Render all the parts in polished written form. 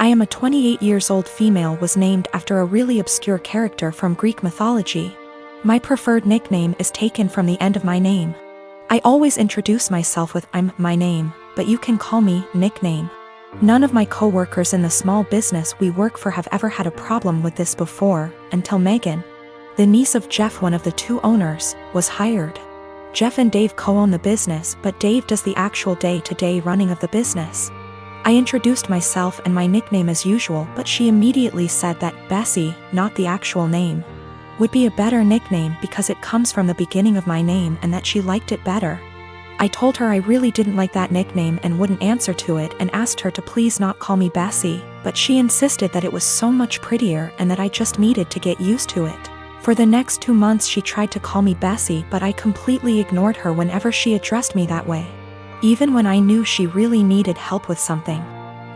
I am a 28 years old female was named after a really obscure character from Greek mythology. My preferred nickname is taken from the end of my name. I always introduce myself with I'm my name, but you can call me nickname. None of my co-workers in the small business we work for have ever had a problem with this before, until Megan, the niece of Jeff, one of the two owners, was hired. Jeff and Dave co-own the business, but Dave does the actual day-to-day running of the business. I introduced myself and my nickname as usual, but she immediately said that Bessie, not the actual name, would be a better nickname because it comes from the beginning of my name and that she liked it better. I told her I really didn't like that nickname and wouldn't answer to it and asked her to please not call me Bessie, but she insisted that it was so much prettier and that I just needed to get used to it. For the next 2 months she tried to call me Bessie, but I completely ignored her whenever she addressed me that way. Even when I knew she really needed help with something,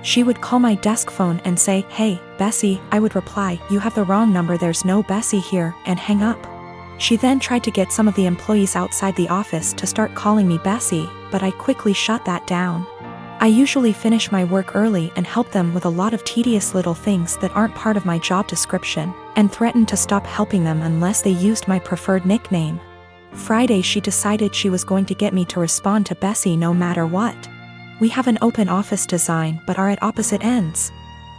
she would call my desk phone and say, "Hey, Bessie," I would reply, "You have the wrong number, there's no Bessie here," and hang up. She then tried to get some of the employees outside the office to start calling me Bessie, but I quickly shut that down. I usually finish my work early and help them with a lot of tedious little things that aren't part of my job description, and threatened to stop helping them unless they used my preferred nickname. Friday she decided she was going to get me to respond to Bessie no matter what. We have an open office design but are at opposite ends.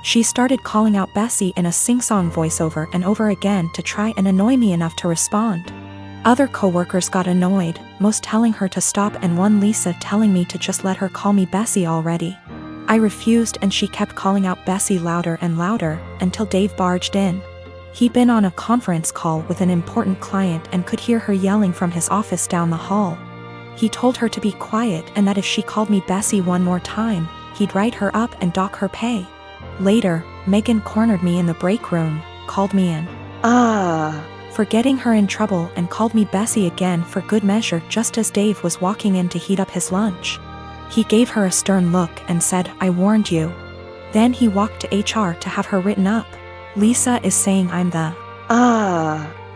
She started calling out Bessie in a sing-song voiceover and over again to try and annoy me enough to respond. Other co-workers got annoyed, most telling her to stop and one Lisa telling me to just let her call me Bessie already. I refused and she kept calling out Bessie louder and louder, until Dave barged in. He'd been on a conference call with an important client and could hear her yelling from his office down the hall. He told her to be quiet and that if she called me Bessie one more time, he'd write her up and dock her pay. Later, Megan cornered me in the break room, called me in for getting her in trouble and called me Bessie again for good measure just as Dave was walking in to heat up his lunch. He gave her a stern look and said, "I warned you." Then he walked to HR to have her written up. Lisa is saying I'm the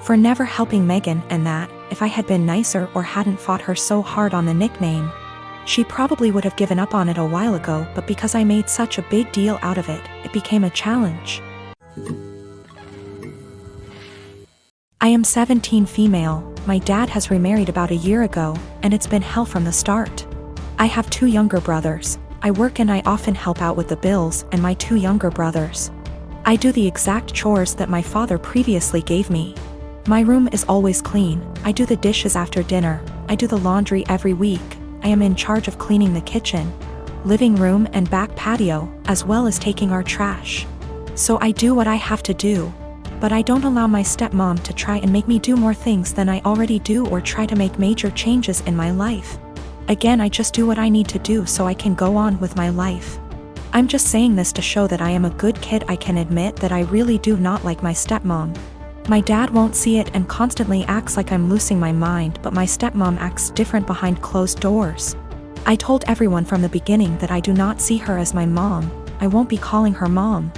for never helping Megan and that, if I had been nicer or hadn't fought her so hard on the nickname, she probably would have given up on it a while ago, but because I made such a big deal out of it, it became a challenge. I am 17 female, my dad has remarried about a year ago, and it's been hell from the start. I have 2 younger brothers. I work and I often help out with the bills and my 2 younger brothers. I do the exact chores that my father previously gave me. My room is always clean, I do the dishes after dinner, I do the laundry every week, I am in charge of cleaning the kitchen, living room and back patio, as well as taking our trash. So I do what I have to do. But I don't allow my stepmom to try and make me do more things than I already do or try to make major changes in my life. Again, I just do what I need to do so I can go on with my life. I'm just saying this to show that I am a good kid. I can admit that I really do not like my stepmom. My dad won't see it and constantly acts like I'm losing my mind, but my stepmom acts different behind closed doors. I told everyone from the beginning that I do not see her as my mom, I won't be calling her mom.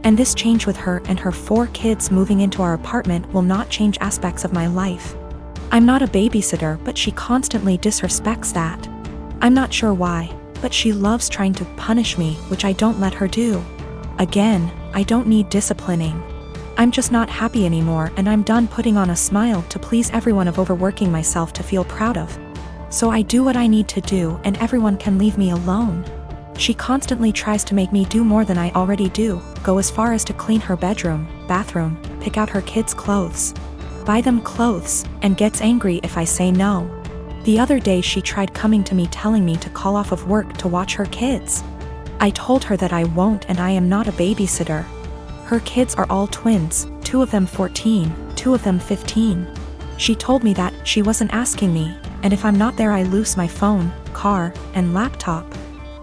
And this change with her and her 4 kids moving into our apartment will not change aspects of my life. I'm not a babysitter, but she constantly disrespects that. I'm not sure why, but she loves trying to punish me, which I don't let her do. Again, I don't need disciplining. I'm just not happy anymore and I'm done putting on a smile to please everyone of overworking myself to feel proud of. So I do what I need to do and everyone can leave me alone. She constantly tries to make me do more than I already do, go as far as to clean her bedroom, bathroom, pick out her kids' clothes, buy them clothes, and gets angry if I say no. The other day she tried coming to me telling me to call off of work to watch her kids. I told her that I won't and I am not a babysitter. Her kids are all twins, 2 of them 14, 2 of them 15. She told me that she wasn't asking me, and if I'm not there I lose my phone, car, and laptop.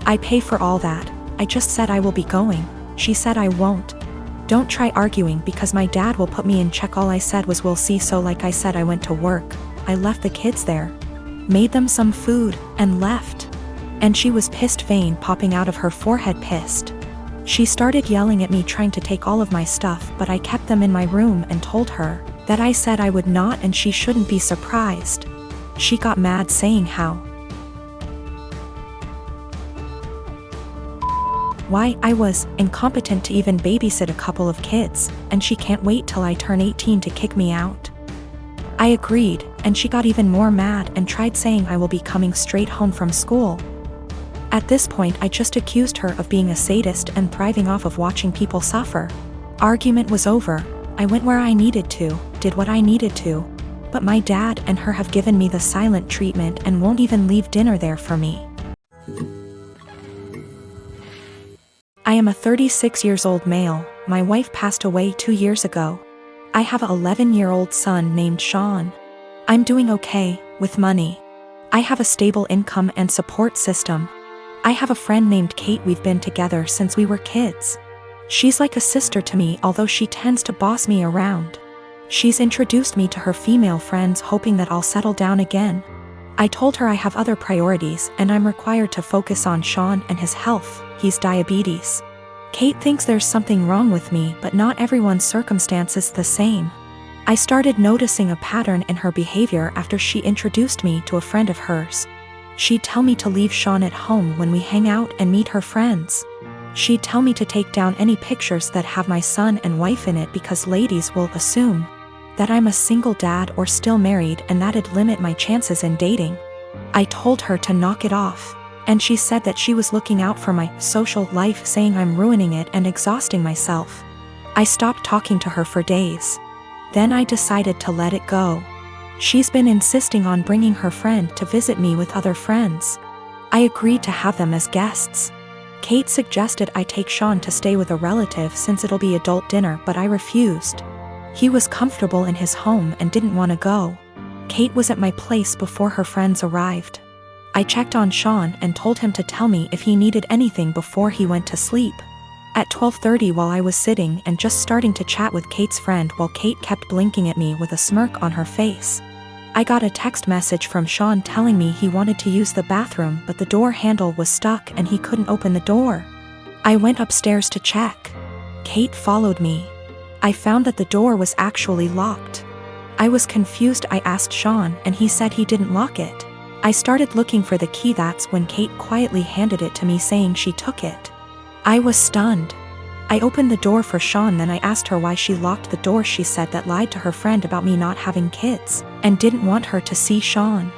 I pay for all that. I just said I will be going. She said I won't. Don't try arguing because my dad will put me in check. All I said was we'll see. So like I said, I went to work. I left the kids there, made them some food, and left. And she was pissed, vein popping out of her forehead, pissed. She started yelling at me, trying to take all of my stuff, but I kept them in my room and told her that I said I would not and she shouldn't be surprised. She got mad, saying how why I was incompetent to even babysit a couple of kids, and she can't wait till I turn 18 to kick me out. I agreed, and she got even more mad and tried saying I will be coming straight home from school. At this point, I just accused her of being a sadist and thriving off of watching people suffer. Argument was over. I went where I needed to, did what I needed to. But my dad and her have given me the silent treatment and won't even leave dinner there for me. I am a 36 years old male. My wife passed away 2 years ago. I have an 11-year-old son named Sean. I'm doing okay, with money. I have a stable income and support system. I have a friend named Kate. We've been together since we were kids. She's like a sister to me, although she tends to boss me around. She's introduced me to her female friends, hoping that I'll settle down again. I told her I have other priorities and I'm required to focus on Sean and his health. He's diabetes. Kate thinks there's something wrong with me, but not everyone's circumstance is the same. I started noticing a pattern in her behavior after she introduced me to a friend of hers. She'd tell me to leave Sean at home when we hang out and meet her friends. She'd tell me to take down any pictures that have my son and wife in it because ladies will assume that I'm a single dad or still married, and that'd limit my chances in dating. I told her to knock it off, and she said that she was looking out for my social life, saying I'm ruining it and exhausting myself. I stopped talking to her for days. Then I decided to let it go. She's been insisting on bringing her friend to visit me with other friends. I agreed to have them as guests. Kate suggested I take Sean to stay with a relative since it'll be adult dinner, but I refused. He was comfortable in his home and didn't want to go. Kate was at my place before her friends arrived. I checked on Sean and told him to tell me if he needed anything before he went to sleep. At 12:30, while I was sitting and just starting to chat with Kate's friend, while Kate kept blinking at me with a smirk on her face, I got a text message from Sean telling me he wanted to use the bathroom, but the door handle was stuck and he couldn't open the door. I went upstairs to check. Kate followed me. I found that the door was actually locked. I was confused. I asked Sean and he said he didn't lock it. I started looking for the key. That's when Kate quietly handed it to me, saying she took it. I was stunned. I opened the door for Sean, then I asked her why she locked the door. She said that lied to her friend about me not having kids and didn't want her to see Sean.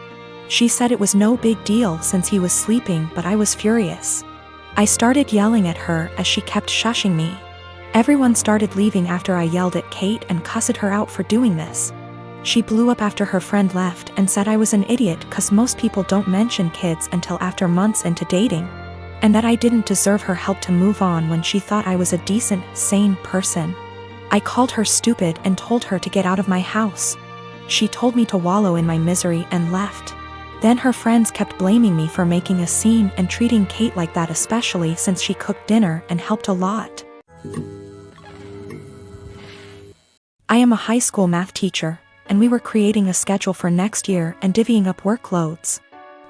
She said it was no big deal since he was sleeping, but I was furious. I started yelling at her as she kept shushing me. Everyone started leaving after I yelled at Kate and cussed her out for doing this. She blew up after her friend left and said I was an idiot cause most people don't mention kids until after months into dating, and that I didn't deserve her help to move on when she thought I was a decent, sane person. I called her stupid and told her to get out of my house. She told me to wallow in my misery and left. Then her friends kept blaming me for making a scene and treating Kate like that, especially since she cooked dinner and helped a lot. I am a high school math teacher, and we were creating a schedule for next year and divvying up workloads.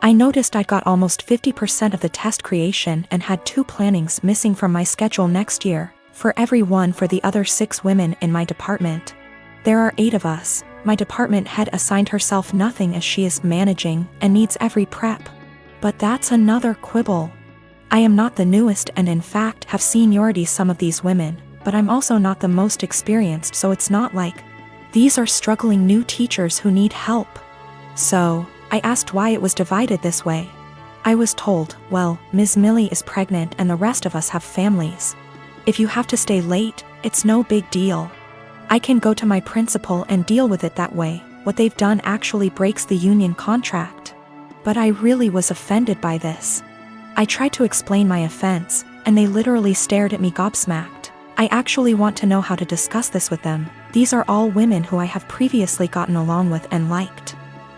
I noticed I got almost 50% of the test creation and had 2 plannings missing from my schedule next year, for every one for the other 6 women in my department. There are 8 of us. My department head assigned herself nothing as she is managing and needs every prep. But that's another quibble. I am not the newest and in fact have seniority some of these women, but I'm also not the most experienced, so it's not like these are struggling new teachers who need help. So I asked why it was divided this way. I was told, well, Ms. Millie is pregnant and the rest of us have families. If you have to stay late, it's no big deal. I can go to my principal and deal with it that way. What they've done actually breaks the union contract. But I really was offended by this. I tried to explain my offense, and they literally stared at me gobsmacked. I actually want to know how to discuss this with them. These are all women who I have previously gotten along with and liked.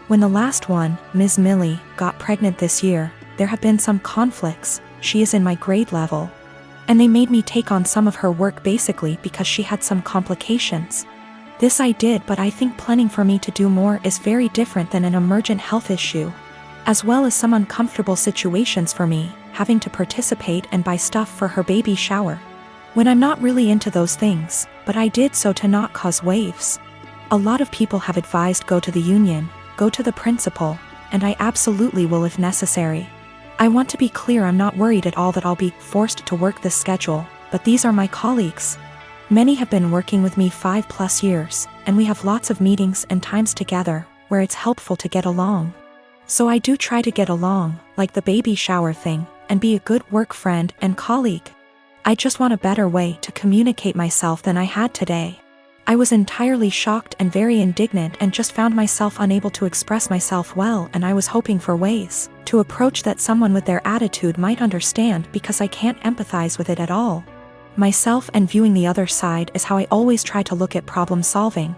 When the last one, Ms. Millie, got pregnant this year, there have been some conflicts. She is in my grade level. And they made me take on some of her work basically because she had some complications. This I did, but I think planning for me to do more is very different than an emergent health issue. As well as some uncomfortable situations for me, having to participate and buy stuff for her baby shower. When I'm not really into those things, but I did so to not cause waves. A lot of people have advised go to the union, go to the principal, and I absolutely will if necessary. I want to be clear, I'm not worried at all that I'll be forced to work this schedule, but these are my colleagues. Many have been working with me 5+ years, and we have lots of meetings and times together, where it's helpful to get along. So I do try to get along, like the baby shower thing, and be a good work friend and colleague. I just want a better way to communicate myself than I had today. I was entirely shocked and very indignant and just found myself unable to express myself well, and I was hoping for ways to approach that someone with their attitude might understand, because I can't empathize with it at all. Myself and viewing the other side is how I always try to look at problem solving.